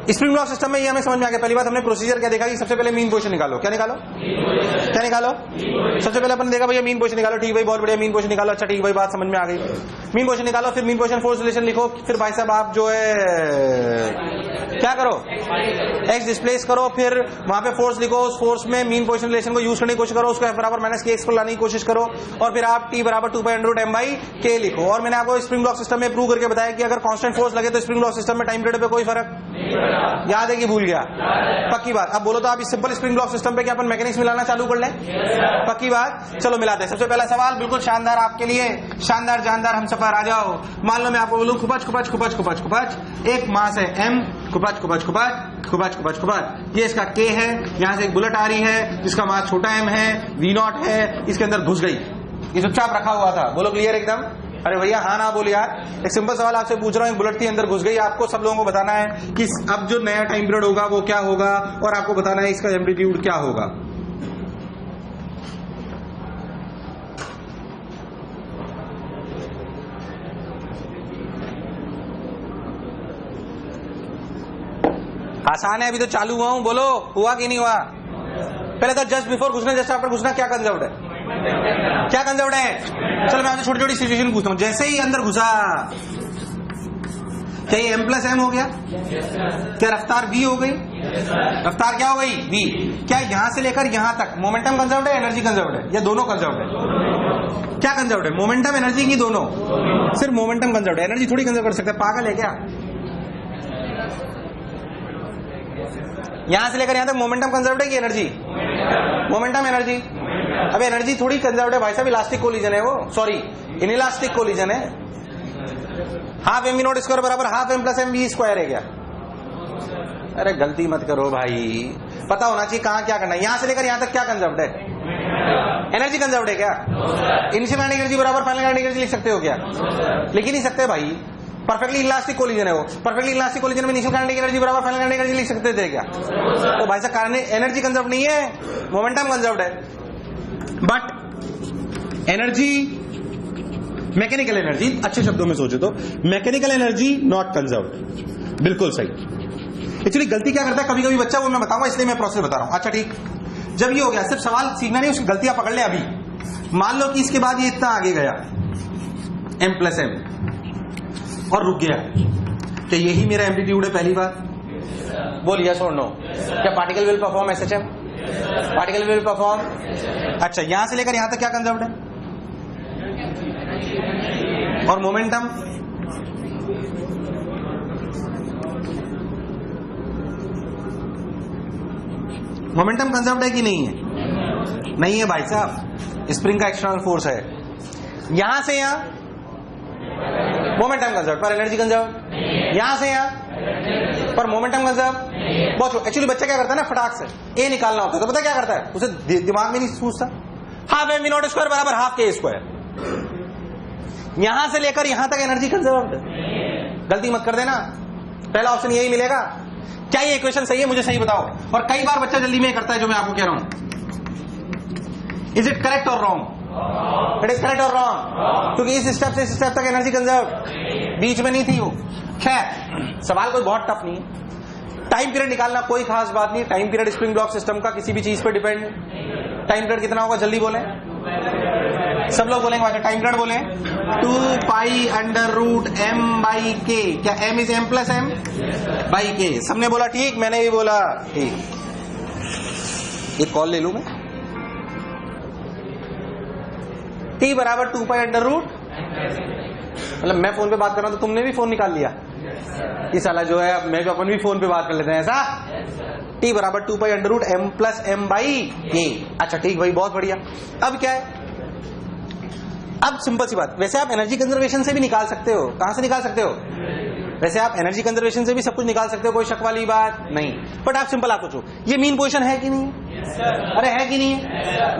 Spring block system में ये हमें समझ में आ गया। पहली बात हमने प्रोसीजर क्या देखा कि सबसे पहले मीन पोजीशन निकालो। क्या निकालो? क्या निकालो? सबसे पहले अपन देखा भैया मीन पोजीशन निकालो। ठीक भाई, बहुत बढ़िया, मीन पोजीशन निकालो। अच्छा ठीक भाई, बात समझ में आ गई। मीन पोजीशन निकालो, फिर मीन पोजीशन फोर्स रिलेशन लिखो। फिर भाई साहब आप जो है क्या करो, एक्स डिस्प्लेस करो, फिर वहां पे फोर्स लिखो। उस फोर्स में मीन पोजीशन रिलेशन को यूज करने की कोशिश करो, उसको F बराबर माइनस के एक्स को लाने की कोशिश करो, और फिर आप T बराबर 2π√m/k लिखो। और मैंने आपको स्प्रिंग ब्लॉक सिस्टम में प्रूव करके बताया कि अगर कांस्टेंट फोर्स लगे तो स्प्रिंग ब्लॉक सिस्टम में टाइम पीरियड पे कोई फर्क याद है कि भूल गया? पक्की बात। अब बोलो तो आप इस सिंपल स्प्रिंग ब्लॉक सिस्टम पे क्या अपन मैकेनिक्स मिलाना चालू कर लें? पक्की बात। चलो मिलाते हैं। सबसे पहला सवाल बिल्कुल शानदार आपके लिए, शानदार जानदार हम सफर आ जाओ। मान लो मैं आपको बोलूं खुपच खुपच खुपच खुपच खुपच, एक मास है m, खुपच खुपच खुपच खुपच खुपच खुपच, ये इसका k है। यहां से एक बुलेट आ रही है जिसका मास छोटा m है, v0 है, इसके अंदर घुस गई, ये चुपचाप रखा हुआ था। बोलो क्लियर एकदम? अरे भैया हाँ ना बोल यार। एक सिंपल सवाल आपसे पूछ रहा हूँ, एक बुलेट थी अंदर घुस गई। आपको सब लोगों को बताना है कि अब जो नया टाइम पीरियड होगा वो क्या होगा, और आपको बताना है इसका एम्पलीट्यूड क्या होगा। आसान है, अभी तो चालू हुआ हूं। बोलो हुआ कि नहीं हुआ? पहले तो जस्ट बिफोर घुसना, जस्ट आफ्टर घुसना, क्या कंसेप्ट है? क्या कंसेप्ट है? चलो मैं आपसे छोटी छोटी सिचुएशन पूछता हूं। जैसे ही अंदर घुसा, क्या ये m+m हो गया? क्या रफ्तार v हो गई? रफ्तार क्या हो गई? v। क्या यहां से लेकर यहां तक मोमेंटम कंजर्व्ड है, एनर्जी कंजर्व्ड है, या दोनों कंजर्व्ड है? क्या कंजर्व्ड है? मोमेंटम एनर्जी की दोनों? सिर्फ मोमेंटम कंजर्व्ड है, एनर्जी थोड़ी कंजर्व कर सकते हैं। पागल है क्या? यहां से लेकर यहां तक मोमेंटम कंजर्व्ड है कि एनर्जी? Momentum energy. अब एनर्जी थोड़ी कंजर्व्ड है भाई साहब, इलास्टिक कोलिजन है वो, सॉरी इनइलास्टिक कोलिजन है। हाफ mv0² बराबर हाफ m+mv² है क्या? अरे गलती मत करो भाई, पता होना चाहिए कहां क्या करना है। यहां से लेकर यहां तक क्या कंजर्व्ड है? एनर्जी कंजर्व्ड है क्या? इनिशियल काइनेटिक एनर्जी बराबर फाइनल काइनेटिक एनर्जी लिख सकते हो क्या? लिख ही नहीं सकते भाई, परफेक्टली इलास्टिक कोलिजन है वो। परफेक्टली इलास्टिक कोलिजन में इनिशियल काइनेटिक एनर्जी बराबर फाइनल काइनेटिक एनर्जी लिख सकते थे क्या? तो भाई साहब एनर्जी कंजर्व नहीं है, मोमेंटम कंजर्व्ड है। बट एनर्जी, मैकेनिकल एनर्जी, अच्छे शब्दों में सोचो तो मैकेनिकल एनर्जी नॉट कंजर्व्ड। बिल्कुल सही। एक्चुअली गलती क्या करता है कभी कभी बच्चा, वो मैं बताऊंगा, इसलिए मैं प्रोसेस बता रहा हूं। अच्छा ठीक, जब ये हो गया, सिर्फ सवाल सीखना नहीं, उसकी गलतियां पकड़ ले। अभी मान लो कि इसके बाद ये इतना आगे गया m+m और रुक गया, क्या यही मेरा एम्पलीट्यूड है? पहली बात बोल यस और नो। क्या particle will perform SHM? Particle will perform. अच्छा यहां से लेकर यहां तक क्या कंजर्व्ड है? और मोमेंटम? मोमेंटम कंजर्व्ड है कि नहीं है? नहीं है भाई साहब, स्प्रिंग का एक्सटर्नल फोर्स है। यहां से यहां मोमेंटम कंजर्व, पर एनर्जी कंजर्व। यहां से यहां पर मोमेंटम कंजर्व। बहुत एक्चुअली बच्चा क्या करता है ना, फटाक से ए निकालना होता है तो पता क्या करता है, उसे दिमाग में नहीं सूझता, हाफ mv0² बराबर हाफ k²। यहां से लेकर यहां तक एनर्जी कंजर्व। गलती मत कर देना, पहला ऑप्शन यही मिलेगा। क्या ये इक्वेशन सही है? मुझे सही बताओ। और कई बार बच्चा जल्दी में करता है जो मैं आपको कह रहा हूं। इज इट करेक्ट और रॉन्ग? इट इज करेक्ट और रॉन्ग? क्योंकि इस स्टेप से इस स्टेप तक एनर्जी कंजर्व, बीच में नहीं थी वो। खैर सवाल कोई बहुत टफ नहीं है। टाइम पीरियड निकालना कोई खास बात नहीं। Time period spring block system का किसी भी चीज पे डिपेंड। टाइम पीरियड कितना होगा जल्दी बोले, सब लोग बोलेंगे। टाइम पीरियड बोले 2π√m/k। क्या m इज m+m/k? सबने बोला ठीक, मैंने भी बोला ठीक। एक कॉल ले लू मैं। T बराबर 2π√, मतलब मैं फोन पे बात कर रहा हूं तो तुमने भी फोन निकाल लिया। ये साला जो है, मैं भी अपन भी फोन पे बात कर लेते हैं ऐसा। T बराबर 2π√m+m/k। अच्छा ठीक भाई, बहुत बढ़िया। अब क्या है? अब सिंपल सी बात, वैसे आप एनर्जी कंजर्वेशन से भी निकाल सकते हो। कहां से निकाल सकते हो? वैसे आप एनर्जी कंजर्वेशन से भी सब कुछ निकाल सकते हो, कोई शक वाली बात नहीं। बट आप सिंपल आप सोचो, ये मीन पोजीशन है कि नहीं? अरे है कि नहीं है?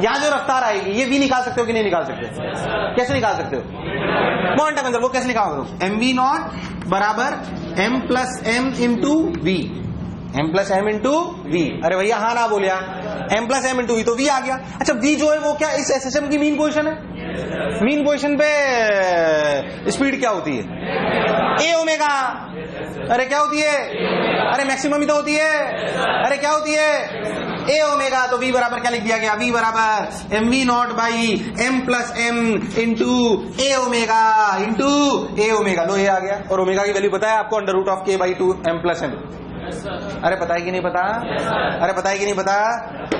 यहां जो रफ्तार आएगी ये भी निकाल सकते हो कि नहीं निकाल सकते? कैसे निकाल सकते हो? मोमेंटम कंजर्व, वो कैसे निकालोगे? mv0 बराबर m+m into v। m+m into v। अरे भैया हाँ ना बोलिया, m+m इंटू v, तो v आ गया। अच्छा v जो है वो क्या इस SHM की मीन पोजीशन है? मीन पोजीशन पे स्पीड क्या होती है? ए ओमेगा। अरे क्या होती है? अरे मैक्सिमम ही तो होती है। अरे क्या होती है? ए ओमेगा। तो v बराबर क्या लिख दिया गया? v बराबर M V naught by M plus M into A omega into A omega. लो ये आ गया। और ओमेगा की वैल्यू पता है आपको? अंडर रूट ऑफ के बाई 2 एम प्लस एम। अरे पता है कि नहीं पता? अरे पता है कि नहीं पता?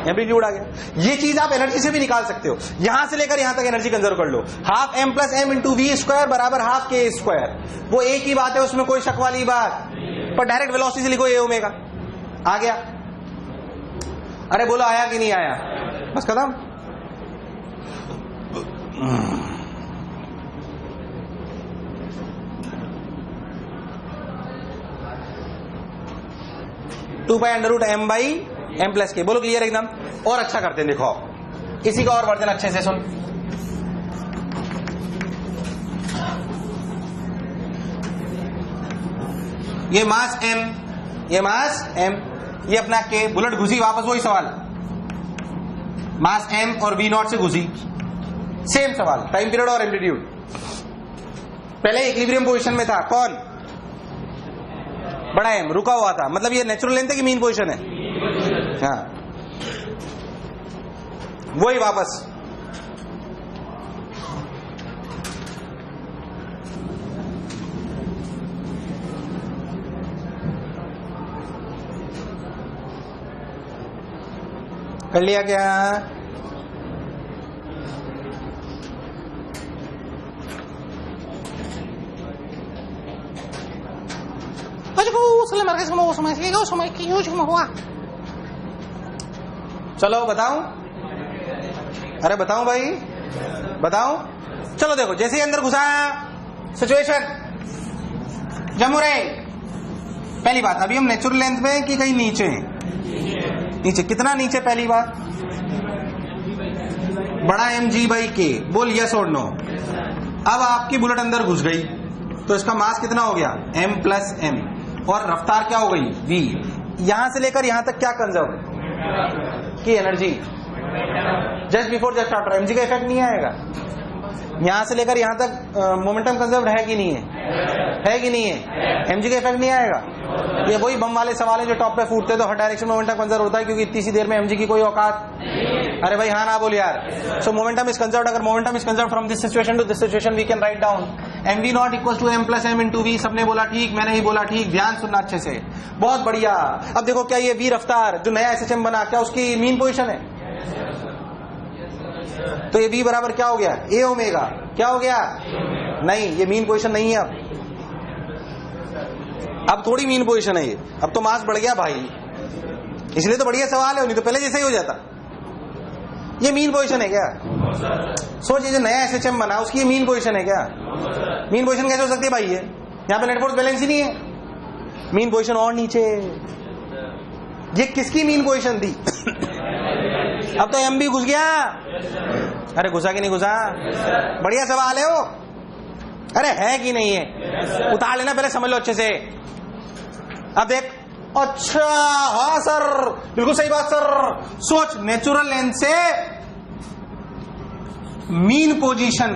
एम्पलीट्यूड आ गया। ये चीज आप एनर्जी से भी निकाल सकते हो। यहां से लेकर यहां तक एनर्जी कंजर्व कर लो। Half M plus M into V square बराबर हाफ के स्क्वायर। वो एक ही बात है, उसमें कोई शक वाली बात। पर डायरेक्ट वेलोसिटी से लिखो ए ओमेगा। आ गया। अरे बोलो आया कि नहीं आया? बस खत्म। Two pi under root M by M plus K. बोलो क्लियर एकदम। और अच्छा करते हैं, देखो इसी का और वर्जन अच्छे से सुन। ये मास एम, ये मास एम, ये अपना के। बुलेट घुसी वापस वही सवाल, मास एम और वी नॉट से घुसी। सेम सवाल, टाइम पीरियड और एम्पलीट्यूड। पहले इक्विलिब्रियम पोजीशन में था कौन? बड़ा एम रुका हुआ था, मतलब ये नेचुरल लेंथ है कि मीन पोजीशन है? हाँ, वही वापस। कर लिया क्या? चलो बताऊं? अरे बताऊं भाई, बताऊं? चलो देखो, जैसे ही अंदर घुसा सिचुएशन जम रहे। पहली बात, अभी हम नेचुरल लेंथ में कि कहीं नीचे हैं? नीचे। कितना नीचे? पहली बात बड़ा एम जी बाई के। बोल यस और नो। अब आपकी बुलेट अंदर घुस गई तो इसका मास कितना हो गया? M plus M. और रफ्तार क्या हो गई? वी। यहां से लेकर यहां तक क्या कंजर्व की energy? Just before just after. MG का इफेक्ट नहीं आएगा। यहां से लेकर यहां तक मोमेंटम कंजर्व है कि नहीं है? है कि नहीं है? एमजी का इफेक्ट नहीं आएगा। ये वही बम वाले सवाल है जो टॉप पे फूटते हैं, तो हर डायरेक्शन में मोमेंटम कंजर्व होता है, क्योंकि इतनी सी देर में एमजी की कोई औकात। अरे भाई हाँ ना बोल यार। So momentum is conserved. अगर momentum is conserved from this situation to this situation, we can write down M V naught equal to M plus M into V. सबने बोला ठीक, मैंने ही बोला ठीक। ध्यान सुनना अच्छे से, बहुत बढ़िया। अब देखो, क्या ये वी रफ्तार जो नया एसएचएम बना, क्या उसकी मीन पोजीशन है? तो ये v बराबर क्या हो गया? ए ओमेगा। क्या हो गया? नहीं, ये मीन पोजीशन नहीं है। अब थोड़ी मीन पोजीशन है ये, अब तो मास बढ़ गया भाई, इसलिए तो बढ़िया सवाल है, नहीं तो पहले जैसे ही हो जाता। ये मीन पोजीशन है क्या? सोचिए, जो नया एसएचएम बना उसकी ये मीन पोजीशन है क्या? मीन पोजीशन कैसे हो सकती है भाई? ये यहां पे नेट फोर्स बैलेंस ही नहीं है। मीन पोजीशन और नीचे। ये किसकी मीन पोजीशन थी? अब तो एम भी घुस गया। अरे घुसा कि नहीं घुसा? बढ़िया सवाल है वो। अरे है कि नहीं है? उतार लेना, पहले समझ लो अच्छे से। अब देख, अच्छा हाँ सर, बिल्कुल सही बात सर। सोच, नेचुरल लेंथ से मीन पोजीशन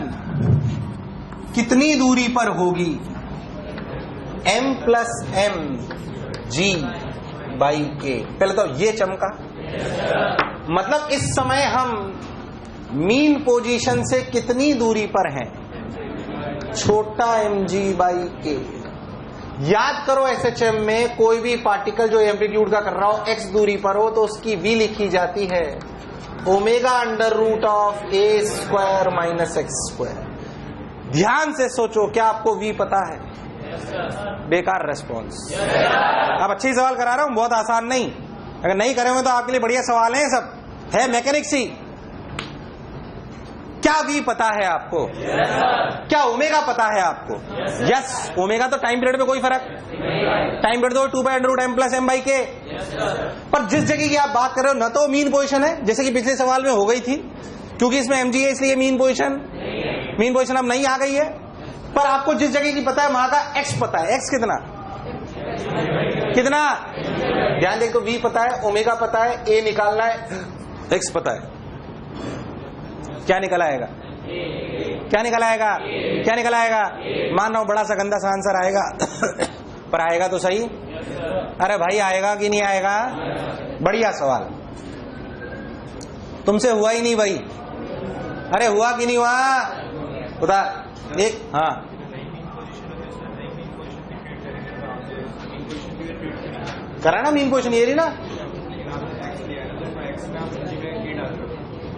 कितनी दूरी पर होगी? m plus M G by K. पहले तो ये चमका, मतलब इस समय हम मीन पोजीशन से कितनी दूरी पर हैं? छोटा एम जी बाई के। याद करो, एसएचएम में कोई भी पार्टिकल जो एम्पलीट्यूड का कर रहा हो x दूरी पर हो तो उसकी v लिखी जाती है omega under root of A square minus X square. ध्यान से सोचो, क्या आपको v पता है? बेकार रेस्पॉन्स। अब अच्छी सवाल करा रहा हूं, बहुत आसान नहीं। अगर नहीं करे हुए तो आपके लिए बढ़िया सवाल है, सब है मैकेनिक्स ही। क्या v पता है आपको? क्या ओमेगा पता है आपको? यस, ओमेगा तो टाइम पीरियड में कोई फर्क, टाइम पीरियड तो 2 by under root M plus M by K. पर जिस जगह की आप बात कर रहे हो, न तो मीन पोजीशन है जैसे कि पिछले सवाल में हो गई थी, क्योंकि इसमें एमजी है इसलिए मीन पोजीशन अब नहीं आ गई है। पर आपको जिस जगह की पता है वहां का एक्स पता है। एक्स कितना कितना? ध्यान देख, तो v पता है, ओमेगा पता है, a निकालना है, x पता है। क्या निकल आएगा? क्या निकल आएगा? क्या निकल आएगा? मान रहा हूं बड़ा सा गंदा सा आंसर आएगा पर आएगा तो सही। अरे भाई आएगा कि नहीं आएगा? बढ़िया सवाल। तुमसे हुआ ही नहीं भाई। अरे हुआ कि नहीं हुआ? बता एक। हाँ करा ना मीन पोजीशन, ये रही ना,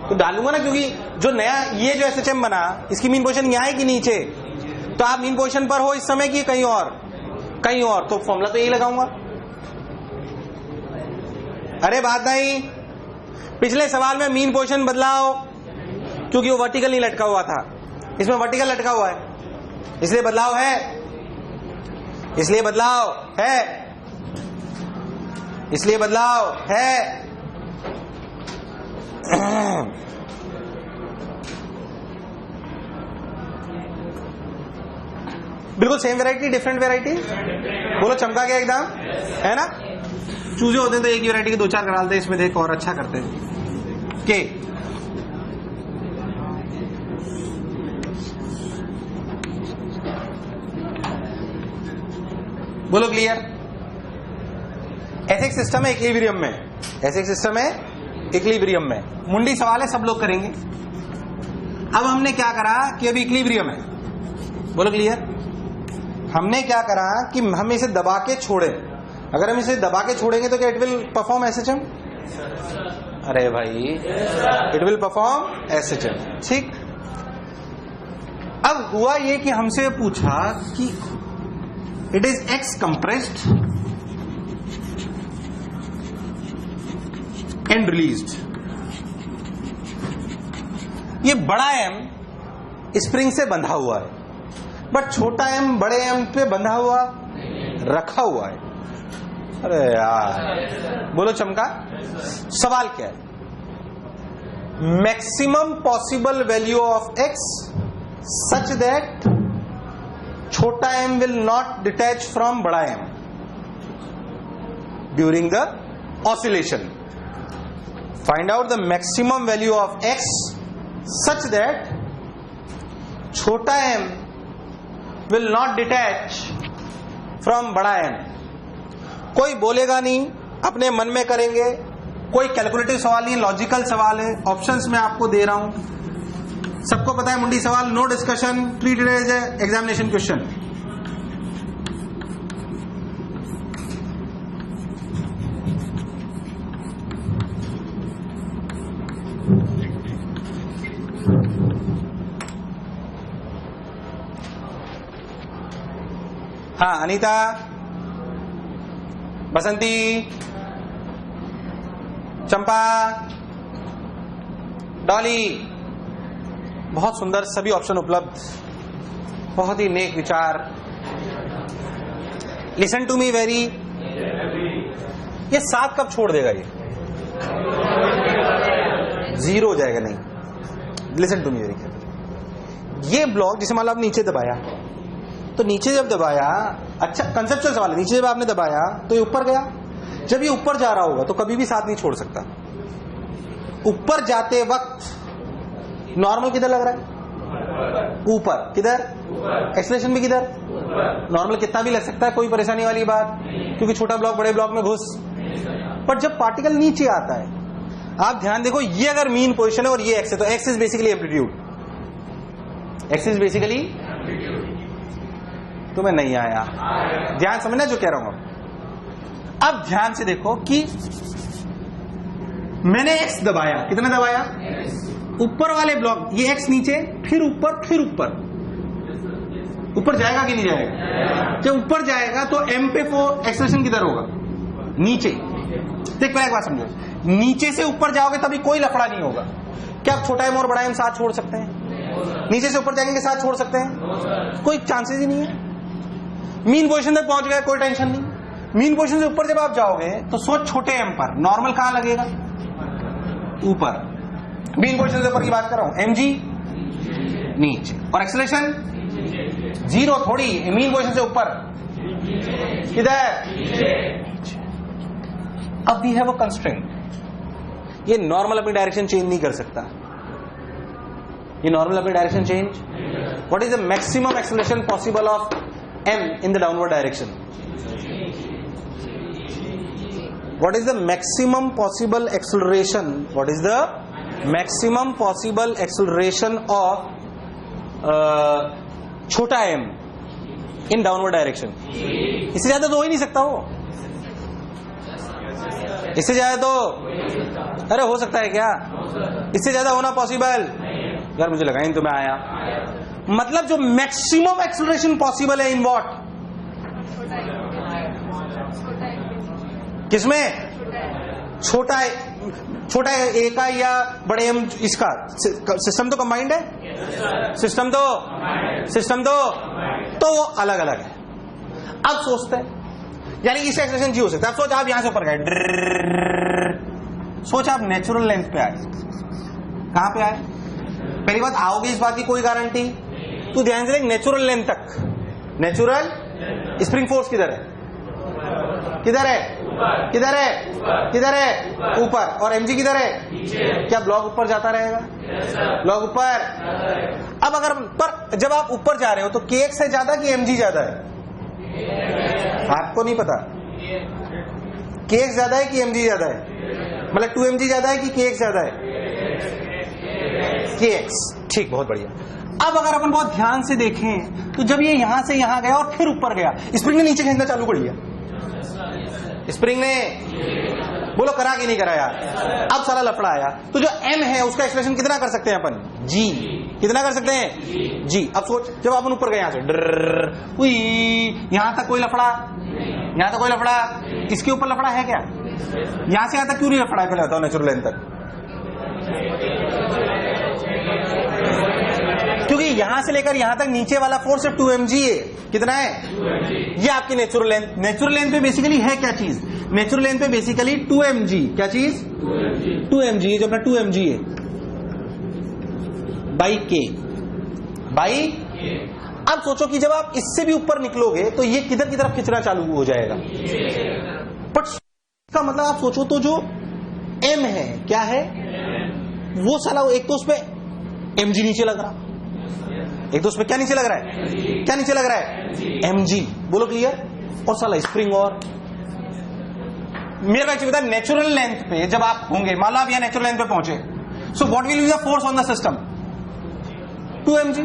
तो डालूंगा ना, क्योंकि जो नया ये जो एसएचएम बना इसकी मीन पोजीशन यहां है कि नीचे, तो आप मीन पोजीशन पर हो इस समय की कहीं और, कहीं और, तो फॉर्मूला तो यही लगाऊंगा। अरे बात नहीं, पिछले सवाल में मीन पोजीशन बदलाव, क्योंकि वो वर्टिकल नहीं लटका हुआ था, इसमें वर्टिकल लटका हुआ है, इसलिए बदलाव है, इसलिए बदलाव है, इसलिए बदलाव है। बिल्कुल सेम वैरायटी डिफरेंट वैरायटी, बोलो चमका गया एकदम, है ना? चूजे होते हैं तो एक ही वैरायटी के दो चार करा लेते, इसमें देख और अच्छा करते हैं। के बोलो क्लियर? ऐसे एक सिस्टम है इक्विलिब्रियम में, ऐसे एक सिस्टम है इक्विलिब्रियम में, मुंडी सवाल है, सब लोग करेंगे। अब हमने क्या करा कि अभी इक्विलिब्रियम है, बोलो क्लियर? हमने क्या करा कि हम इसे दबा के छोड़े, अगर हम इसे दबा के छोड़ेंगे तो क्या इट विल परफॉर्म एसएचएम? अरे भाई इट विल परफॉर्म एसएचएम, ठीक। अब हुआ ये कि हमसे पूछा कि it is x compressed and released. ये बड़ा एम स्प्रिंग से बंधा हुआ है, बट छोटा एम बड़े एम पे बंधा हुआ रखा हुआ है। अरे यार बोलो चमका। सवाल क्या है? Maximum possible value of X such that छोटा M will not detach from बड़ा M during the oscillation. Find out the maximum value of X such that छोटा M will not detach from बड़ा एम। कोई बोलेगा नहीं, अपने मन में करेंगे, कोई कैलकुलेटिव सवाल नहीं, लॉजिकल सवाल है, ऑप्शंस मैं आपको दे रहा हूं, सबको पता है मुंडी सवाल, no discussion, treated as examination question. हाँ अनीता, बसंती, चंपा, डॉली, बहुत सुंदर, सभी ऑप्शन उपलब्ध, बहुत ही नेक विचार। Listen to me very. ये 7 कब छोड़ देगा? ये 0 हो जाएगा। नहीं, लिसन टू मी वेरी। ये ब्लॉक जिसे मान लो आप नीचे दबाया, तो नीचे जब दबाया, अच्छा कंसेप्चुअल सवाल है, नीचे जब आपने दबाया तो ये ऊपर गया, जब ये ऊपर जा रहा होगा तो कभी भी साथ नहीं छोड़ सकता। ऊपर जाते वक्त नॉर्मल किधर लग रहा है? ऊपर। किधर? एक्सेलरेशन भी किधर? नॉर्मल कितना भी लग सकता है, कोई परेशानी वाली बात, क्योंकि छोटा ब्लॉक बड़े ब्लॉक में घुस। पर जब पार्टिकल नीचे आता है, आप ध्यान देखो, ये अगर मीन पोजीशन है और ये एक्स है, तो x is basically amplitude, x is basically, तुम्हें नहीं आया, ध्यान समझना जो कह रहा हूं। अब ध्यान से देखो कि मैंने एक्स दबाया, कितना दबाया? ऊपर वाले ब्लॉक, ये एक्स नीचे, फिर ऊपर, फिर ऊपर। ऊपर जाएगा कि नहीं जाएगा? जब ऊपर जाएगा तो एम पे एक्सेलरेशन किधर होगा? नीचे। देख पहले एक बात समझो, नीचे से ऊपर जाओगे तभी कोई लफड़ा नहीं होगा। क्या आप छोटा एम और बड़ा एम साथ छोड़ सकते हैं? नीचे से ऊपर जाएंगे साथ छोड़ सकते हैं? कोई चांसेस ही नहीं है। मीन पोजीशन तक पहुंच गए, कोई टेंशन नहीं। मीन पोजीशन से ऊपर जब आप जाओगे तो सोच छोटे एम पर नॉर्मल कहां लगेगा? ऊपर। मीन पोजीशन से ऊपर की बात कर रहा हूं, एम जी नीचे, और एक्सेलरेशन 0 थोड़ी, मीन पोजीशन से ऊपर किधर? अब वी हैव अ कंस्ट्रेंट, ये नॉर्मल अपनी डायरेक्शन चेंज नहीं कर सकता। ये नॉर्मल अपनी direction change. What is the maximum acceleration possible of m in the downward direction? What is the maximum possible acceleration? What is the maximum possible acceleration of छोटा m in downward direction? इससे ज्यादा तो हो ही नहीं सकता वो. इससे ज्यादा तो अरे हो सकता है क्या? इससे ज्यादा होना पॉसिबल? यार मुझे लगा इन तुम्हें आया. मतलब जो मैक्सिमम एक्सेलरेशन पॉसिबल है इन व्हाट? किसमें? छोटा ए का या बड़े एम इसका? सिस्टम तो कंबाइंड है. सिस्टम तो वो अलग अलग है. अब सोचते हैं यानी इस एक्सेलरेशन जी हो सकता है. अब सोच आप यहां से ऊपर गए, सोच आप नेचुरल लेंथ पे आए. कहां पे आए? पहली बात आओगे इस बात की कोई गारंटी? तू ध्यान से देख, नेचुरल लेंथ तक. नेचुरल स्प्रिंग फोर्स किधर है? किधर है? किधर है? किधर है? ऊपर. और mg किधर है? क्या ब्लॉक ऊपर जाता रहेगा? ब्लॉक ऊपर. अब अगर पर जब आप ऊपर जा रहे हो तो kx है ज्यादा कि mg ज्यादा है? आपको नहीं पता. kx ज्यादा है कि mg ज्यादा है? मतलब 2mg ज्यादा है कि kx ज्यादा है? kx. ठीक, बहुत बढ़िया. अब अगर अपन बहुत ध्यान से देखें तो जब ये यहां से यहां गया और फिर ऊपर गया, स्प्रिंग ने नीचे खींचना चालू कर दिया. स्प्रिंग ने बोलो करा कि नहीं करा यार? अब सारा लफड़ा आया. तो जो m है उसका एक्सप्रेशन कितना कर सकते हैं अपन? g. कितना कर सकते हैं? g. अब सोच जब अपन ऊपर गए यहां से यहां तक कोई लफड़ा? यहां तक कोई लफड़ा? इसके ऊपर लफड़ा है क्या? यहां से यहां तक क्यों नहीं लफड़ा है? पहले बताओ नेचुरल लेंथ तक. क्योंकि यहां से लेकर यहां तक नीचे वाला फोर्स सिर्फ 2mg है. कितना है? ये आपकी नेचुरल लेंथ. नेचुरल लेंथ पे बेसिकली है क्या चीज? नेचुरल लेंथ पे बेसिकली 2mg. क्या चीज? 2mg. जो अपना 2mg है बाई k. अब सोचो कि जब आप इससे भी ऊपर निकलोगे तो ये किधर की तरफ खिंचना चालू हो जाएगा. बट इसका मतलब आप सोचो तो जो m है क्या है वो साला, एक तो उसपे mg नीचे लग रहा, एक तो उसमें क्या नीचे लग रहा है? क्या नीचे लग रहा है? mg. बोलो क्लियर. और साला स्प्रिंग. और मेरे को बता, नेचुरल लेंथ पे जब आप होंगे, मान लो आप यहां नेचुरल लेंथ पे पहुंचे, so what will be the force on the system? 2mg.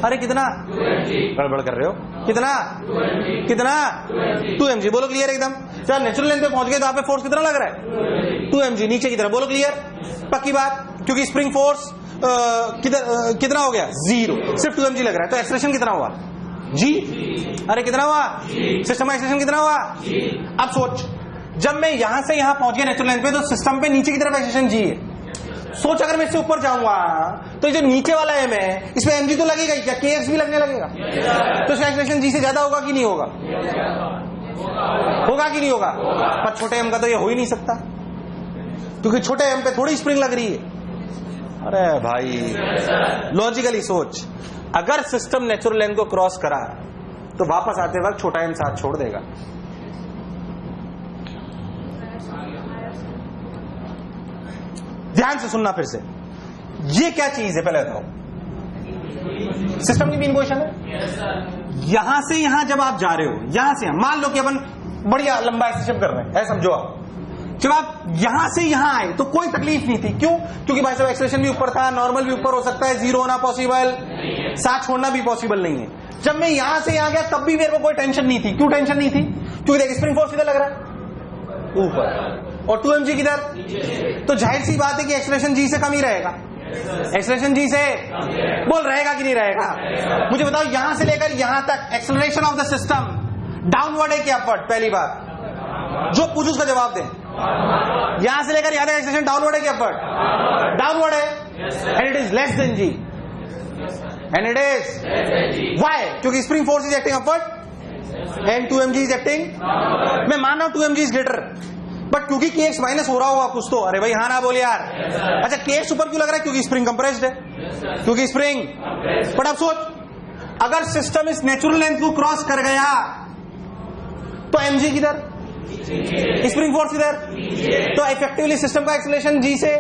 अरे कितना गड़बड़ कर रहे हो? कितना 2mg. बोलो क्लियर एकदम. जब नेचुरल लेंथ पे पहुंच गए तो आप पे फोर्स कितना लग रहा है? 2mg नीचे की तरफ. बोलो क्लियर. पक्की बात. क्योंकि स्प्रिंग फोर्स कितना हो गया? 0. सिर्फ 2mg लग रहा है. तो एक्सेलरेशन कितना हुआ? g. अरे कितना हुआ? सिस्टम का एक्सेलरेशन कितना हुआ? अब सोच जब मैं यहां से यहां पहुंच गया नेचुरल लेंथ पे तो सिस्टम पे नीचे की तरफ एक्सेलरेशन g है. सोच अगर मैं इससे ऊपर जाऊंगा तो जो नीचे वाला m है इसमें mg तो लगेगा ही. क्या kx भी लगने लगेगा? तो इसका एक्सेलरेशन g से ज्यादा होगा कि नहीं होगा? होगा कि नहीं होगा? पर छोटे m का तो ये हो ही नहीं सकता क्योंकि छोटे m पे थोड़ी स्प्रिंग लग रही है. अरे भाई लॉजिकली सोच, अगर सिस्टम नेचुरल लेंथ को क्रॉस करा तो वापस आते वक्त छोटा m साथ छोड़ देगा. ध्यान से सुनना फिर से. ये क्या चीज है पहले बताओ. सिस्टम की मीन पोजीशन है. यहां से यहां जब आप जा रहे हो, यहां से मान लो कि अपन बढ़िया लंबा एक्सेशन कर रहे हैं, ऐसा समझो आप. जब आप यहां से यहां आए तो कोई तकलीफ नहीं थी. क्यों? क्योंकि भाई साहब एक्सेलरेशन भी ऊपर था, नॉर्मल भी ऊपर हो सकता है, जीरो होना पॉसिबल, साथ छोड़ना भी पॉसिबल नहीं है. जब मैं यहां से यहां गया तब भी मेरे को कोई टेंशन नहीं थी. क्यों टेंशन नहीं थी? क्योंकि देख स्प्रिंग फोर्स किधर लग रहा है? ऊपर. और 2mg किधर? तो जाहिर सी बात है कि एक्सेलरेशन g से कम ही रहेगा. एक्सेलरेशन g से बोल रहेगा कि नहीं रहेगा? मुझे बताओ यहां से लेकर यहां तक acceleration of the system downward है कि अपवर्ड? पहली बात जो पूछो उसका जवाब दे. यहां से लेकर यहां तक एक्सेलरेशन डाउनवर्ड है कि अपवर्ड? डाउनवर्ड है. And it is less than g. And it is why? क्योंकि spring force is acting upward and 2mg is acting. मैं मान रहा हूं 2mg इज ग्रेटर, बट क्योंकि kx माइनस हो रहा होगा कुछ तो. अरे भाई हाँ ना बोल यार. अच्छा kx ऊपर क्यों लग रहा है? क्योंकि स्प्रिंग कंप्रेस्ड है. क्योंकि स्प्रिंग. बट अब सोच अगर सिस्टम इस नेचुरल लेंथ को क्रॉस कर गया तो mg किधर? स्प्रिंग फोर्स किधर, तो इफेक्टिवली सिस्टम का एक्सीलरेशन जी से,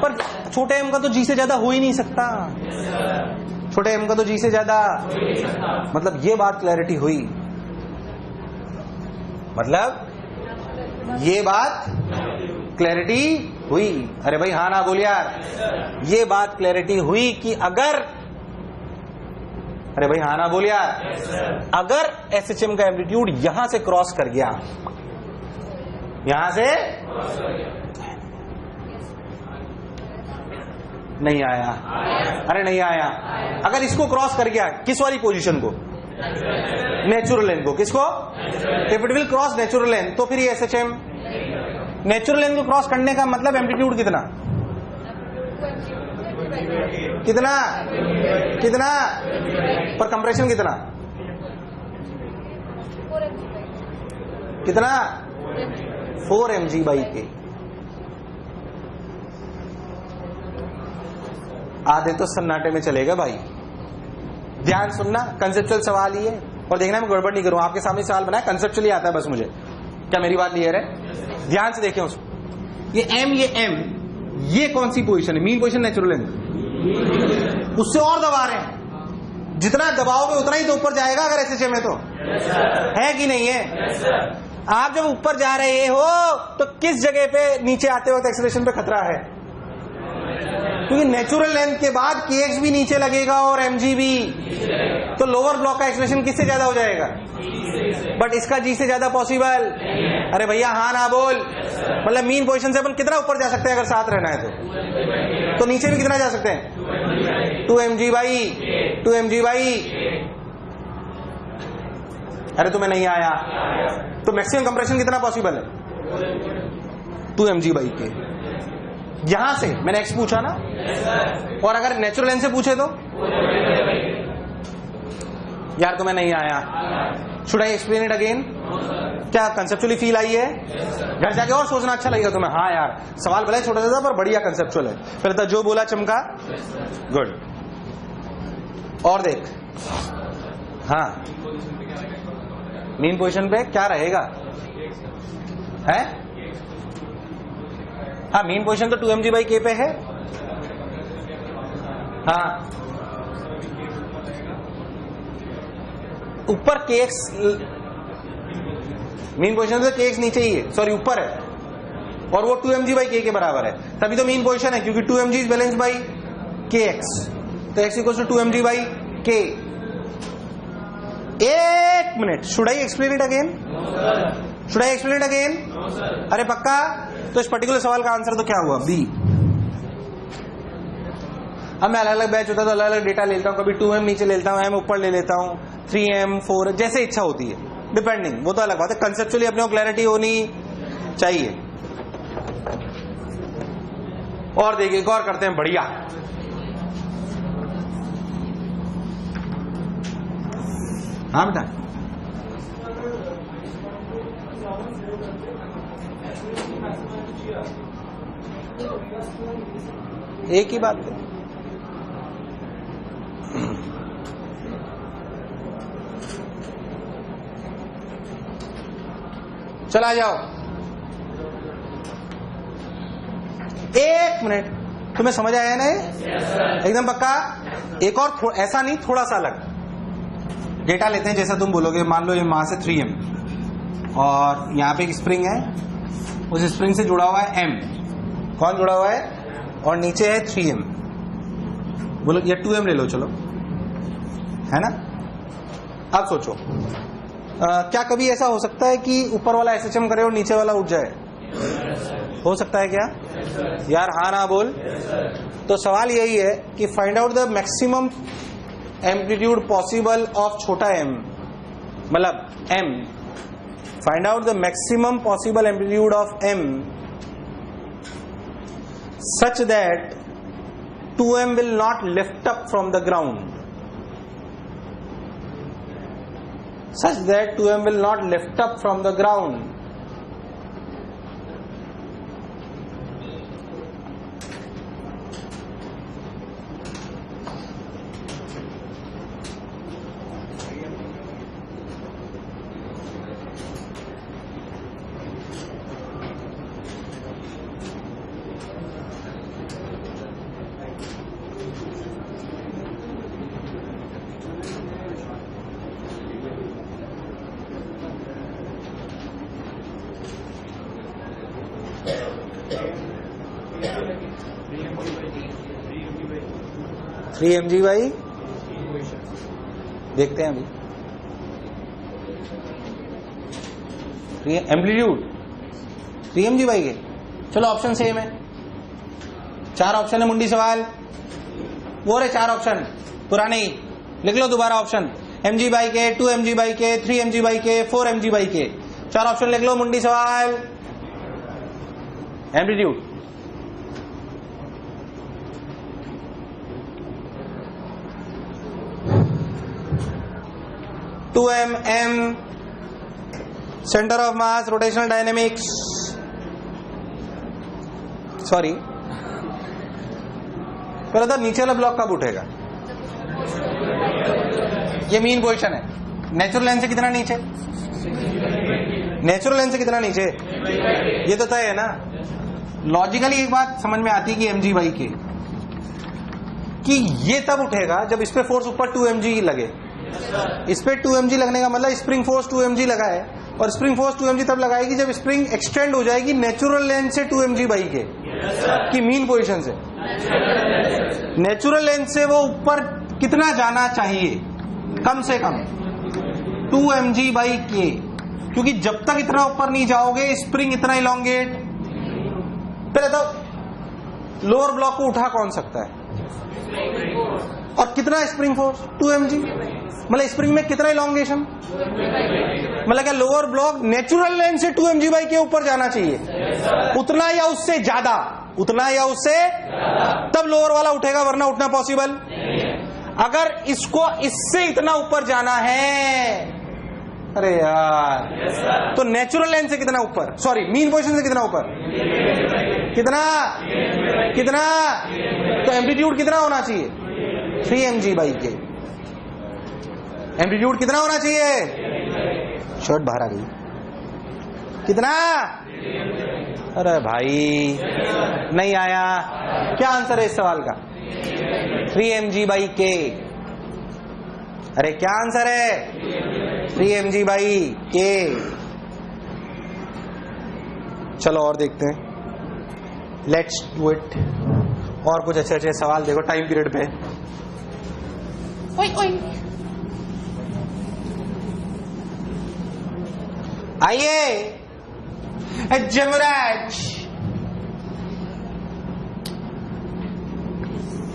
पर छोटे एम का तो जी से ज्यादा हो ही नहीं सकता, छोटे एम का तो जी से ज्यादा, मतलब ये बात क्लैरिटी हुई, मतलब ये बात क्लैरिटी हुई। अरे भाई हाँ ना बोल यार, ये बात क्लैरिटी हुई कि अगर, अरे भाई हाँ ना बोल यार, अगर एसएचएम का एम्पलीट्यूड यहां से क्रॉस कर गया, यहां से नहीं आया, अरे नहीं आया, अगर इसको क्रॉस कर गया, किस वाली पोजीशन को, नेचुरल लेंथ को, किसको, if it will cross natural length, तो फिर ये एसएचएम, नेचुरल लेंथ को क्रॉस करने का मतलब एम्पलीट्यूड कितना, कितना कितना, पर कंप्रेशन कितना, कितना 4 mg/k। आधे तो सन्नाटे में चलेगा भाई, ध्यान सुनना, कंसेप्चुअल सवाल ही है, और देखना मैं गड़बड़ नहीं करूं, आपके सामने सवाल बनाया, कंसेप्चुअली आता है बस मुझे, क्या मेरी बात क्लियर है, ध्यान से देखें उसको, ये m, ये कौन सी पोजीशन है, मीन पोजीशन, नेचुरल लेंथ, उससे और दबा रहे हैं, जितना दबाओगे उतना ही तो ऊपर जाएगा अगर एसएचएम है तो, है कि नहीं है। आप जब ऊपर जा रहे हो तो किस जगह पे नीचे आते वक्त एक्सीलरेशन पे खतरा है, क्योंकि नेचुरल लेंथ के बाद kx भी नीचे लगेगा और mg भी, तो लोअर ब्लॉक का एक्सीलरेशन किससे ज्यादा हो जाएगा, बट इसका g से ज्यादा पॉसिबल। अरे भैया हाँ ना बोल, मतलब मीन पोजीशन से अपन कितना ऊपर जा सकते हैं अगर साथ रहना है तो नीचे भी कितना जा सकते हैं, 2 mg/, अरे तुम्हें नहीं आया, तो मैक्सिमम कंप्रेशन कितना पॉसिबल है, 2 mg/k। यहां से मैंने एक्स पूछा ना, और अगर नेचुरल लेंथ से पूछे तो यार तुम्हें नहीं आया, should I explain it again, क्या कंसेप्चुअली फील आई है, घर जाके और सोचना अच्छा लगेगा तुम्हें, हाँ यार सवाल भले छोटा सा पर बढ़िया कंसेप्चुअल है, फिर तो जो बोला चमका, गुड। और देख, हाँ मीन पोजीशन पे क्या रहेगा, है, हाँ मीन पोजीशन तो 2 mg/k पे है, हाँ ऊपर kx, मीन पोजीशन से kx नीचे ही है, सॉरी ऊपर है, और वो 2 mg/k के बराबर है, तभी तो मीन पोजीशन है, क्योंकि 2 mg is balanced by kx, तो x इक्वल्स टू 2 mg/k। एक minute, should I explain it again, should I explain it again, अरे पक्का, तो इस पर्टिकुलर सवाल का आंसर तो क्या हुआ, बी। अब मैं अलग अलग बैच होता है तो अलग अलग डेटा लेता हूं, कभी 2m नीचे लेता हूं, m ऊपर ले लेता हूं, 3m 4 जैसे इच्छा होती है, डिपेंडिंग, वो तो अलग बात है, कंसेप्चुअली अपने को क्लैरिटी होनी चाहिए। और देखिए एक और करते हैं बढ़िया, हाँ बेटा, एक ही बात है, चला जाओ, एक मिनट, तुम्हें समझ आया ना, एकदम पक्का। एक और ऐसा नहीं, थोड़ा सा अलग डेटा लेते हैं, जैसा तुम बोलोगे, मान लो ये मास है 3m और यहाँ पे एक स्प्रिंग है, उस स्प्रिंग से जुड़ा हुआ है m, कौन जुड़ा हुआ है, और नीचे है 3m, बोलो ये 2m ले लो, चलो, है ना। अब सोचो, क्या कभी ऐसा हो सकता है कि ऊपर वाला एसएचएम करे और नीचे वाला उठ जाए, हो सकता है क्या यार, हाँ ना बोल। तो सवाल यही है कि find out the maximum amplitude possible of छोटा m, मतलब m, find out the maximum possible amplitude of m such that 2m will not lift up from the ground, such that 2m will not lift up from the ground. 3 mg by, देखते हैं अभी, amplitude 3 mg by के। चलो option same है, 4 option है मुंडी सवाल, वो रहे 4 ऑप्शन पुराने ही, लिख लो दोबारा ऑप्शन, mg बाई के, 2 mg बाई के, 3 mg बाई के, 4 mg बाई के, 4 ऑप्शन लिख लो मुंडी सवाल। Amplitude 2m, centre of mass, rotational dynamics, sorry पहले तो नीचे वाला ब्लॉक कब उठेगा? ये मीन पोजीशन है, नेचुरल लेंथ से कितना नीचे? नेचुरल लेंथ से कितना नीचे? ये तो तय है ना। लॉजिकली एक बात समझ में आती है कि mg बाई के, कि ये तब उठेगा जब इस पे फोर्स ऊपर 2 mg लगे। इस पे 2 mg लगने का मतलब स्प्रिंग फोर्स 2 mg लगा है, और स्प्रिंग फोर्स 2 mg तब लगाएगी जब स्प्रिंग एक्सटेंड हो जाएगी नेचुरल लेंथ से 2 mg बाई के, कि मीन पोजीशन से। नेचुरल लेंथ से वो ऊपर कितना जाना चाहिए? कम से कम 2 mg बाई के, क्योंकि जब तक इतना ऊपर नहीं जाओगे स्प्रिंग इतना इलोंगेट। पहले तो लोअर ब्लॉक को उठा कौन सकता है, और कितना स्प्रिंग फोर्स? 2 mg, मतलब स्प्रिंग में कितना इलोंगेशन? मतलब क्या लोअर ब्लॉक नेचुरल लेंथ से 2 mg बाई के ऊपर जाना चाहिए? उतना या उससे ज्यादा? उतना या उससे तब लोअर वाला उठेगा, वरना उठना पॉसिबल। अगर इसको इससे इतना ऊपर जाना है, अरे यार, तो नेचुरल लेंथ से कितना ऊपर, सॉरी मीन पोजीशन से कितना ऊपर? कितना कितना? तो एम्पलीट्यूड कितना होना चाहिए? 3 mg बाई के। एम्पलीट्यूड कितना होना चाहिए? शर्ट बाहर आ गई, कितना? अरे भाई नहीं आया। क्या आंसर है इस सवाल का? 3 mg बाई के। अरे क्या आंसर है? 3 mg बाई के। चलो और देखते हैं, लेट्स डू इट। और कुछ अच्छे अच्छे सवाल देखो टाइम पीरियड पे। ओई ओई, आइए जमराज,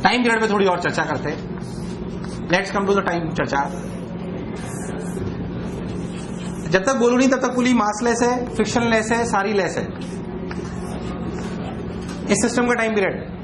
टाइम पीरियड पे थोड़ी और चर्चा करते हैं। Let's come to the time चर्चा। जब तक बोलू नहीं तब तक पुली मास लेस है, फ्रिक्शन लेस है, सारी लेस है इस सिस्टम का टाइम पीरियड।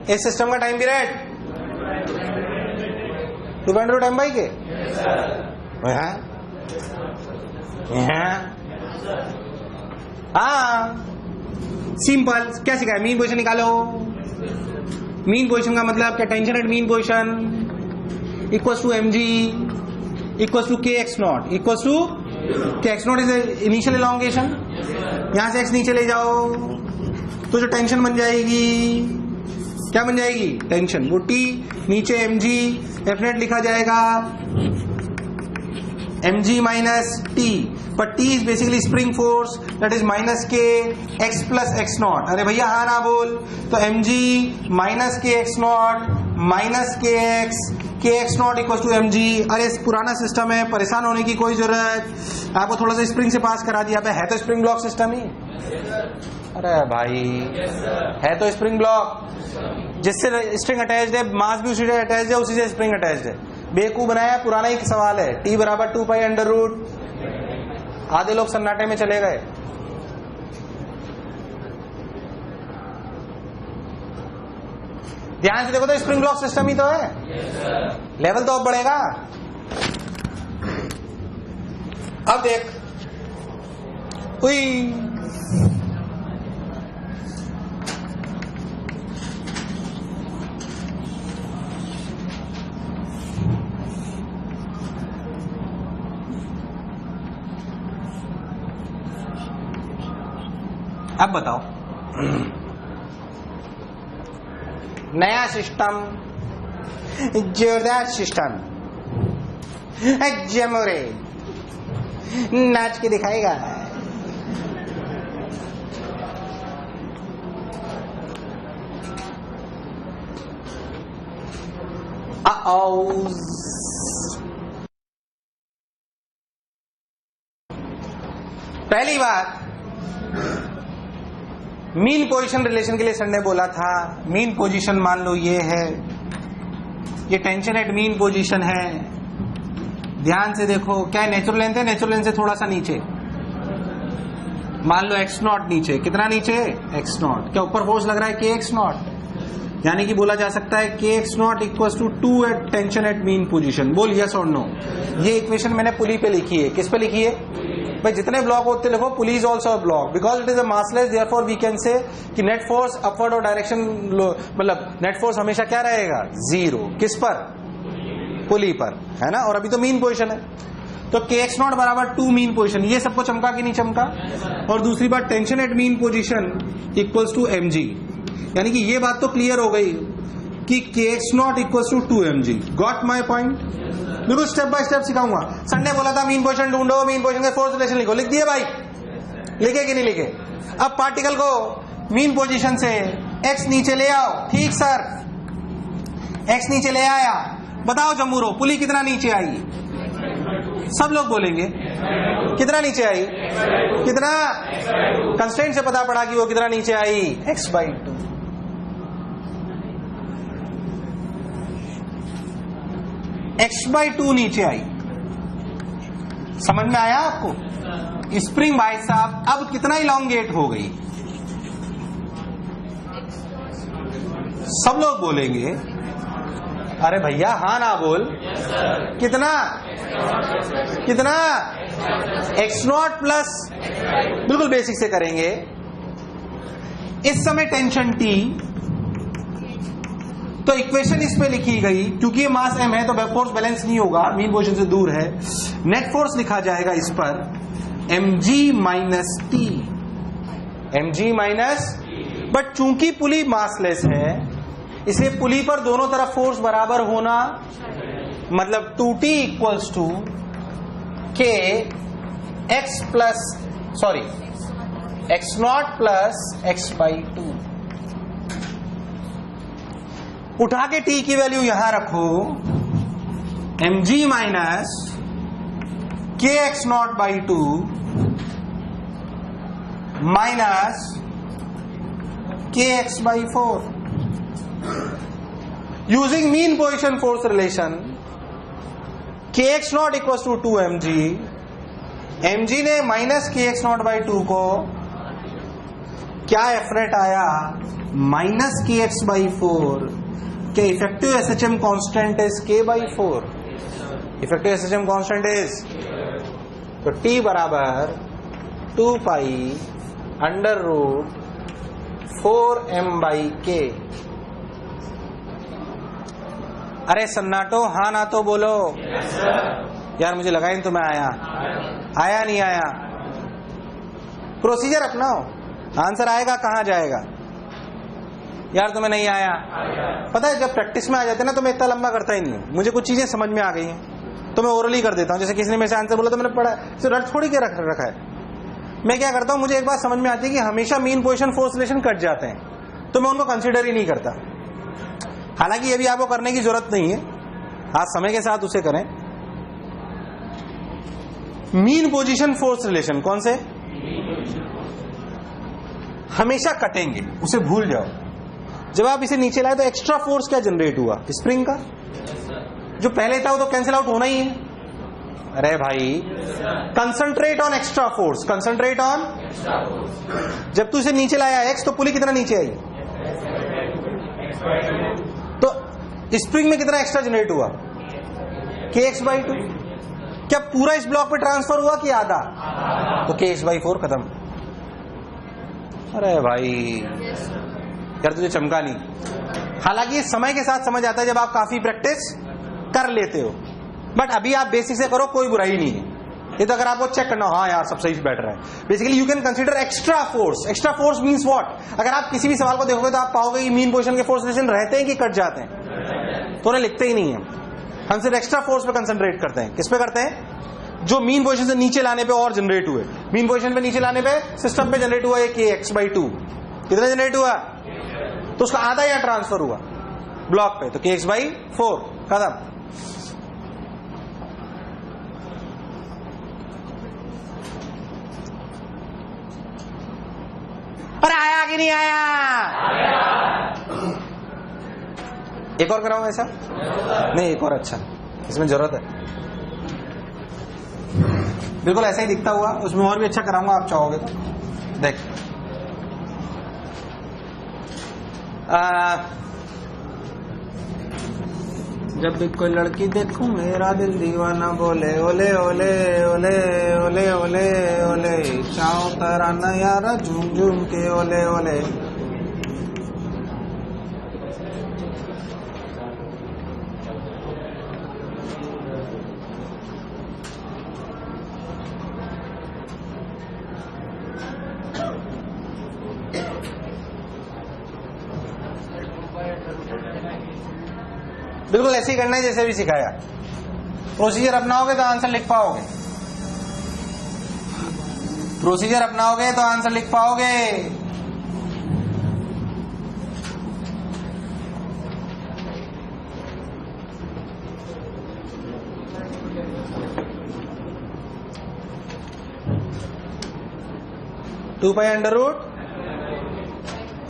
इस सिस्टम का time period 2.2 time by K. हाँ सिंपल, क्या सिखाया? मीन पोजीशन निकालो। मीन पोजीशन का मतलब क्या? Tension at mean position equals to mg equals to kx0 equals to kx0 is initial elongation. यहां से x नीचे ले जाओ तो जो टेंशन बन जाएगी, क्या बन जाएगी? टेंशन। वो t नीचे mg, डेफिनेट लिखा जाएगा mg minus t, but t is basically spring force that is minus k x plus x naught। अरे भैया हाँ ना बोल, तो mg minus k x naught minus k x naught equal to mg। अरे पुराना सिस्टम है, परेशान होने की कोई जरूरत, आपको थोड़ा सा स्प्रिंग से पास करा दिया है तो स्प्रिंग ब्लॉक सिस्टम ही। अरे भाई है तो स्प्रिंग ब्लॉक, जिससे स्ट्रिंग अटैच्ड है, मास भी उसी से अटैच्ड है, उसी से स्प्रिंग अटैच्ड है। बेवकूफ बनाया, पुराना ही सवाल है। t बराबर 2 पाई अंडर रूट। आधे लोग सन्नाटे में चले गए। ध्यान से देखो तो स्प्रिंग ब्लॉक सिस्टम ही तो है। लेवल तो अब बढ़ेगा। अब देख, हुई अब बताओ, नया सिस्टम, जोरदार सिस्टम, जमोरे नाच के दिखाएगा। पहली बात, मीन पोजीशन रिलेशन के लिए सर ने बोला था, मीन पोजीशन मान लो ये है, ये टेंशन एट मीन पोजीशन है। ध्यान से देखो, क्या है, नेचुरल लेंथ है, नेचुरल लेंथ से थोड़ा सा नीचे, मान लो x नॉट नीचे, कितना नीचे, x नॉट। क्या ऊपर फोर्स लग रहा है kx नॉट, यानी कि बोला जा सकता है kx naught equals to 2 at tension at mean position. बोल यस और नो। ये इक्वेशन मैंने पुली पे लिखी है। किस पे लिखी है भाई? जितने ब्लॉक होते लिखो, pulley is also a block because it is a massless, therefore we can say कि नेट फोर्स अपवर्ड और डायरेक्शन, मतलब नेट फोर्स हमेशा क्या रहेगा, 0। किस पर, पुली पर, है ना। और अभी तो मीन पोजीशन है, तो kx नॉट बराबर 2 मीन पोजीशन। ये सबको चमका कि नहीं चमका? और दूसरी बात, tension at mean position equals to mg, यानी कि ये बात तो क्लियर हो गई कि kx naught equals to 2 mg। Got my point? बिल्कुल स्टेप बाय स्टेप सिखाऊंगा। संडे बोला था मीन पोजीशन ढूंढो, मीन पोजीशन के फोर्स रिलेशन लिखो, लिख दिए भाई? लिखे कि नहीं लिखे? अब पार्टिकल को मीन पोजीशन से x नीचे ले आओ। ठीक सर, x नीचे ले आया। बताओ जम्बूरो, पुली कितना नीचे आई? सब लोग बोलेंगे कितना नीचे आई? कितना? कंस्ट्रेंट से पता पड़ा कि वो कितना नीचे आई, x/2। x/2 नीचे आई। समझ में आया आपको? स्प्रिंग भाई साहब अब कितना इलॉन्गेट हो गई? सब लोग बोलेंगे अरे भैया हाँ ना बोल। कितना? कितना? x नॉट प्लस, बिल्कुल बेसिक से करेंगे। इस समय टेंशन T, तो इक्वेशन इस पे लिखी गई, क्योंकि ये मास m है तो फोर्स बैलेंस नहीं होगा, मीन पोजीशन से दूर है। नेट फोर्स लिखा जाएगा इस पर mg minus T, mg minus, but चूंकि पुली मासलेस है इसलिए पुली पर दोनों तरफ फोर्स बराबर होना, मतलब 2t equals to k x plus, sorry x naught plus x/2। उठा के t की वैल्यू यहां रखो, mg minus kx naught by 2 minus kx/4। Using mean position force relation, kx naught equal to 2 mg, mg ने minus kx naught by 2 को क्या एफरेट आया, माइनस kx/4। क्या effective SHM constant is k/4? Effective SHM constant is, तो t बराबर 2 pi under root 4m/k। अरे सन्नाटो हाँ ना तो बोलो। यार मुझे लगा ही तो मैं आया नहीं आया। प्रोसीजर अपनाओ, आंसर आएगा कहां जाएगा। यार तुम्हें नहीं आया, पता है जब प्रैक्टिस में आ जाते ना तो मैं इतना लंबा करता ही नहीं हूं। मुझे कुछ चीजें समझ में आ गई हैं तो मैं ओरली कर देता हूं। जैसे किसी ने मेरे से आंसर बोला तो मैंने पढ़ा, रट थोड़ी के रखा है। मैं क्या करता हूं, मुझे एक बात समझ में आती है कि हमेशा mean position force relation cut जाते हैं तो मैं उनको कंसिडर ही नहीं करता। हालांकि ये भी आपको करने की जरूरत नहीं है, आज समय के साथ उसे करें। मीन पोजीशन फोर्स रिलेशन कौन से हमेशा कटेंगे, उसे भूल जाओ। जब आप इसे नीचे लाए तो एक्स्ट्रा फोर्स क्या जनरेट हुआ, स्प्रिंग का। जो पहले था वो तो कैंसिल आउट होना ही है। अरे भाई concentrate on extra force, concentrate on. जब तू इसे नीचे लाया एक्स तो पुली कितना नीचे आई, तो स्प्रिंग में कितना एक्स्ट्रा जनरेट हुआ, kx/2। क्या पूरा इस ब्लॉक पे ट्रांसफर हुआ कि आधा, तो kx/4 खत्म। अरे भाई यार तुझे चमका नहीं। हालांकि समय के साथ समझ आता है जब आप काफी प्रैक्टिस कर लेते हो, बट अभी आप बेसिक से करो, कोई बुराई नहीं है। ये तो अगर आपको चेक करना, हाँ यार सब सही बैठ रहा है। Basically you can consider extra force. Extra force means what? अगर आप किसी भी सवाल को देखोगे तो आप पाओगे कि मीन पोजीशन के फोर्स रिलेशन रहते हैं कि कट जाते हैं, तो उन्हें लिखते ही नहीं है। हम सिर्फ एक्स्ट्रा फोर्स पे कंसंट्रेट करते हैं। किस पे करते हैं? जो मीन पोजीशन से नीचे लाने पे और जनरेट हुए। मीन पोजीशन पे नीचे लाने पे सिस्टम पे जनरेट हुआ kx/2। कितना जनरेट हुआ? तो उसका आधा यहाँ ट्रांसफर हुआ ब्लॉक पे, तो kx/4 खत्म। पर आया कि नहीं आया? एक और कराऊं ऐसा? नहीं, एक और अच्छा, इसमें जरूरत है। बिल्कुल ऐसा ही दिखता हुआ, उसमें और भी अच्छा कराऊंगा आप चाहोगे तो। देख, जब भी कोई लड़की देखूं मेरा दिल दीवाना बोले ओले ओले ओले ओले ओले ओले, चाओ तराना यारा झूम झूम के ओले ओले। बिल्कुल ऐसे ही करना है जैसे भी सिखाया। प्रोसीजर अपनाओगे तो आंसर लिख पाओगे। प्रोसीजर अपनाओगे तो आंसर लिख पाओगे। Two pi under root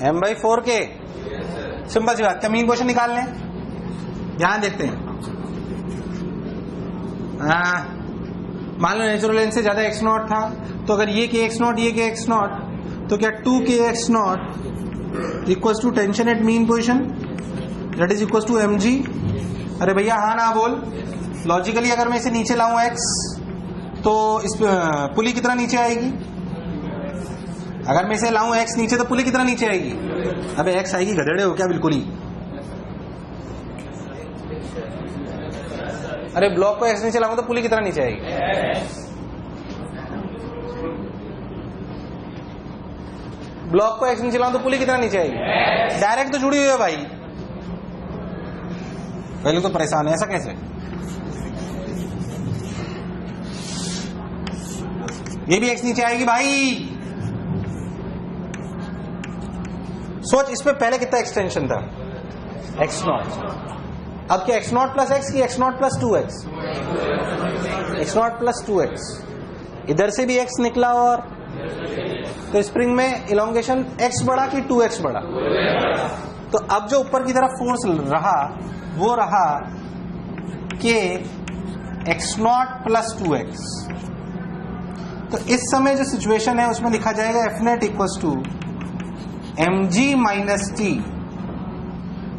m/4k। Simple सी बात। क्या मीन पोजीशन निकाल लें? ध्यान देखते हैं। मान लो नेचुरल लेंथ से ज्यादा x0 था, तो अगर ये kx0 ये kx0, तो क्या 2kx0 equals to tension at mean position that is equals to mg। अरे भैया हाँ ना बोल। लॉजिकली अगर मैं इसे नीचे लाऊं x, तो इस पुली कितना नीचे आएगी? अगर मैं इसे लाऊं x नीचे तो पुली कितना नीचे आएगी? अबे x आएगी, गधेड़े हो क्या बिल्कुल ही। अरे ब्लॉक को x नीचे लाऊंगा तो पुली कितना नीचे आएगी? ब्लॉक को x नीचे लाऊं तो पुली कितना नीचे आएगी? डायरेक्ट तो जुड़ी हुई है भाई। पहले तो परेशान है, ऐसा कैसे? ये भी x नीचे आएगी भाई। सोच, इस पे पहले कितना एक्सटेंशन था? x0। अब क्या x0 प्लस x की x0 plus 2x? x0 plus 2x। इधर से भी x निकला, और तो स्प्रिंग में इलोंगेशन x बढ़ा कि 2x बढ़ा? तो अब जो ऊपर की तरफ फोर्स रहा वो रहा कि x0 प्लस 2x। तो इस समय जो सिचुएशन है उसमें लिखा जाएगा Fnet equals to mg minus t,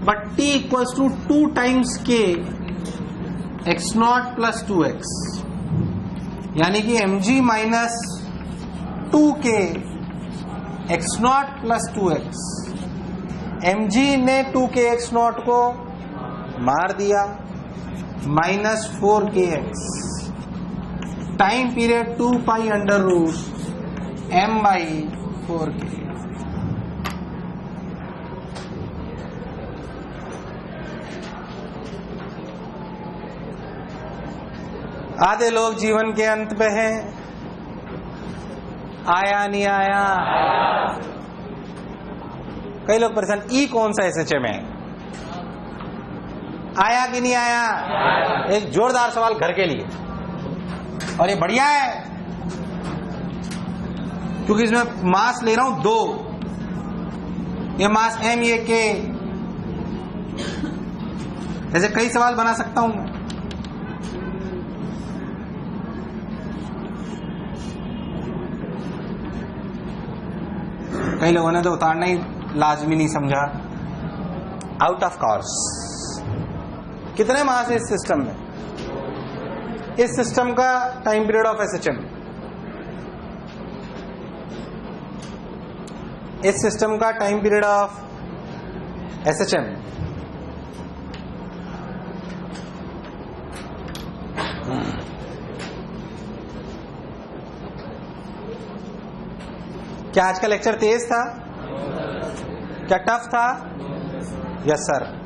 but t equals to 2 times k x0 plus 2x, यानी कि mg minus 2k x0 plus 2x। mg ने 2k x0 को मार दिया, minus 4kx। Time period 2 pi under root m/4k। आधे लोग जीवन के अंत पे हैं, आया नहीं आया। कई लोग परेशान, ई कौन सा SHM है, आया कि नहीं आया? एक जोरदार सवाल घर के लिए, और ये बढ़िया है क्योंकि इसमें मास ले रहा हूं 2, ये मास m ये k। ऐसे कई सवाल बना सकता हूं। कई लोगों ने तो उतारना ही लाजमी नहीं समझा। Out of course. कितने मास है इस सिस्टम में? इस सिस्टम का टाइम पीरियड ऑफ SHM, इस सिस्टम का टाइम पीरियड ऑफ SHM क्या आज का लेक्चर तेज था? क्या टफ था? Yes sir.